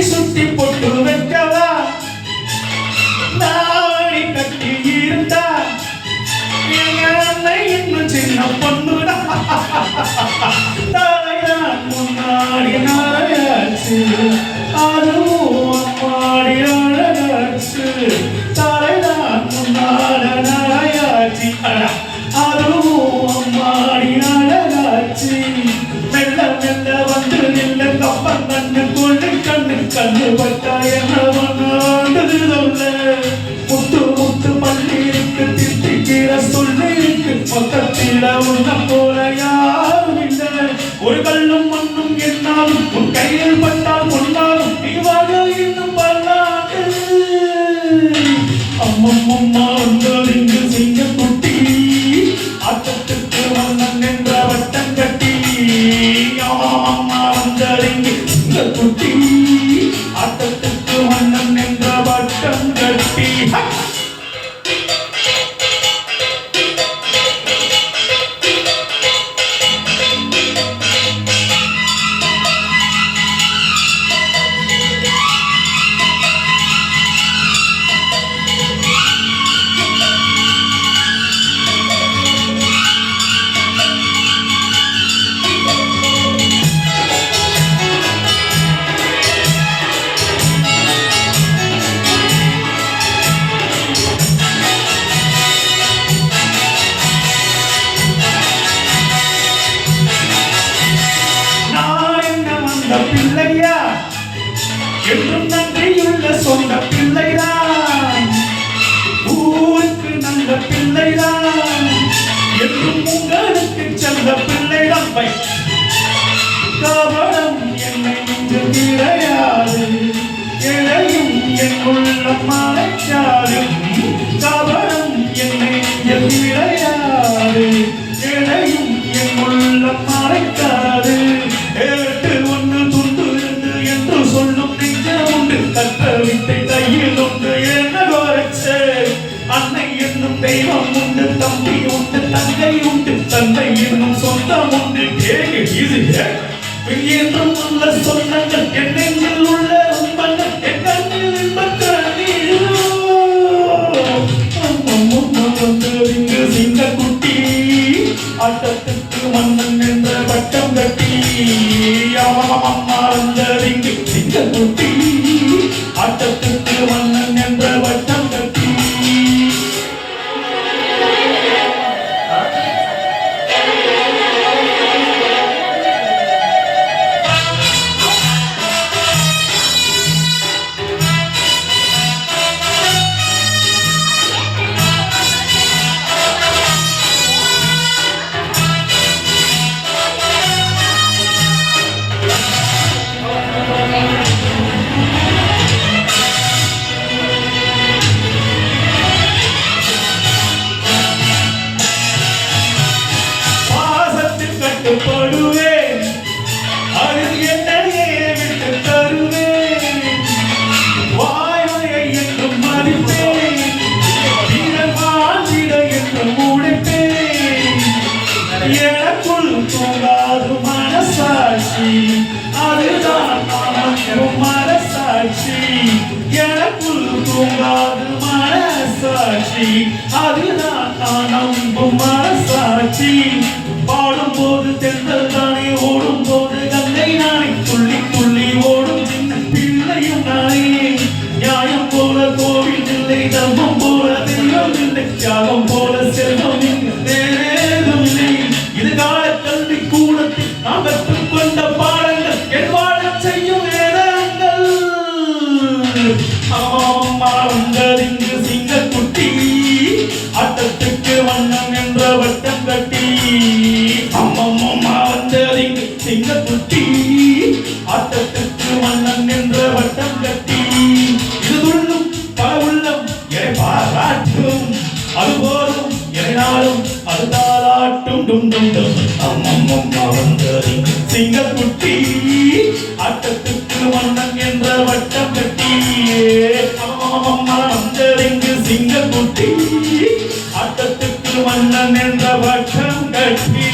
சுத்தி பொட்டு வைக்கவா நாடி கட்டி இருந்தா இன்னும் சின்ன பொண்ணுடா தலைதான் முன்னாடி நாளையாச்சு அதுவும் அம்மாடி அழகாச்சு தலைதான் முன்னாட நாளையாச்சு அதுவும் அம்மாடி அழகாச்சு மெல்ல மெல்ல வந்து நில்ல கப்பன் கண்ணு கொண்டு கண்ணு கண்ணு பட்டா என்ன பண்ணாண்டது சொல்ல முத்து முத்து பள்ளி இருக்கு திட்டிக்கிற சொல்லி இருக்கு மொத்தத்தில உன்ன போல யாரும் இல்லை ஒரு கல்லும் மண்ணும் என்னாலும் உன் கையில் பட்டால் பொன்னாலும் நீ வாழ இன்னும் பல்லாண்டு அம்மம்மா வந்தது இங்கு சிங்க குட்டி ஆட்டத்துக்கு மன்னன் என்ற வட்டம் கட்டி அம்மா வந்தது இங்கு சிங்க குட்டி ஆட்டத்துக்கு மன்னன் என்ற வட்டம் கட்டி பிள்ளையா என்றும் நன்றியுள்ள சொந்த பிள்ளைதான் ஊருக்கு நல்ல பிள்ளைதான் என்றும் உங்களுக்கு செல்ல பிள்ளைதான் கவனம் என்னை இங்கு கிடையாது இழையும் என் உள்ள மறைக்காது கவனம் என்னை இங்கு கிடையாது இழையும் என் உள்ள மறைக்காது சொல்லும் நெஞ்சம் உண்டு கற்ற வித்தை கையில் உண்டு என்ன குறைச்சு அன்னை என்னும் தெய்வம் உண்டு தம்பி உண்டு தங்கை உண்டு தந்தை என்னும் சொந்தம் உண்டு கேள்வி இது என்றும் உள்ள சொந்தங்கள் என் நெஞ்சில் உள்ள உண்பங்கள் என் கண்ணில் இன்பங்கள் சிங்க குட்டி ஆட்டத்துக்கு மன்னன் என்ற வட்டம் கட்டி அம்மா வந்தறிங்கு சிங்க குட்டி ஆட்டத்துக்கு மன்னன் என்ற வட்டம் கட்டி படுவேன் அது என்னையே விட்டு தருவேன் வாய்மையை என்றும் மதிப்பேன் வாழ்ந்திட என்றும் உடைப்பேன் எனக்குள் தூங்காது மனசாட்சி அதுதான் மனசாட்சி எனக்குள் தூங்காது மனசாட்சி அதுதான் நான் நம்பும் மனசாட்சி பாடும் போது தென்றல் தானே ஓடும் போது கங்கை நானே துள்ளி துள்ளி ஓடும் சின்ன பிள்ளையும் நானே நியாயம் போல கோவில் இல்லை தர்மம் போல தெய்வம் இல்லை தியாகம் போல செல்வம் வேறேதும் இல்லை இது கால கல்வி கூடத்தில் நாம் கற்றுக்கொண்ட பாடங்கள் என் வாழ செய்யும் வேதங்கள் அம்மா வந்ததிங்கு சிங்க குட்டி ஆட்டத்துக்கு வண்ணம் என்ற வட்டம் கட்டி அம்மம்மா வந்ததிங்கு சிங்க குட்டி ஆட்டத்துக்கு மன்னன் என்ற வட்டம் கட்டி இது துள்ளும் பல உள்ளம் என பாராட்டும் அதுபோதும் எனாலும் அது தாராட்டும் டும் டும் டும் அம்மம்மா வந்ததிங்கு சிங்க குட்டி ஆட்டத்துக்கு மன்னன் என்ற வட்டம் கட்டி அம்மம்மா வந்ததிங்கு சிங்க குட்டி ஆட்டத்துக்கு மன்னன் என்ற வட்டம் கட்டி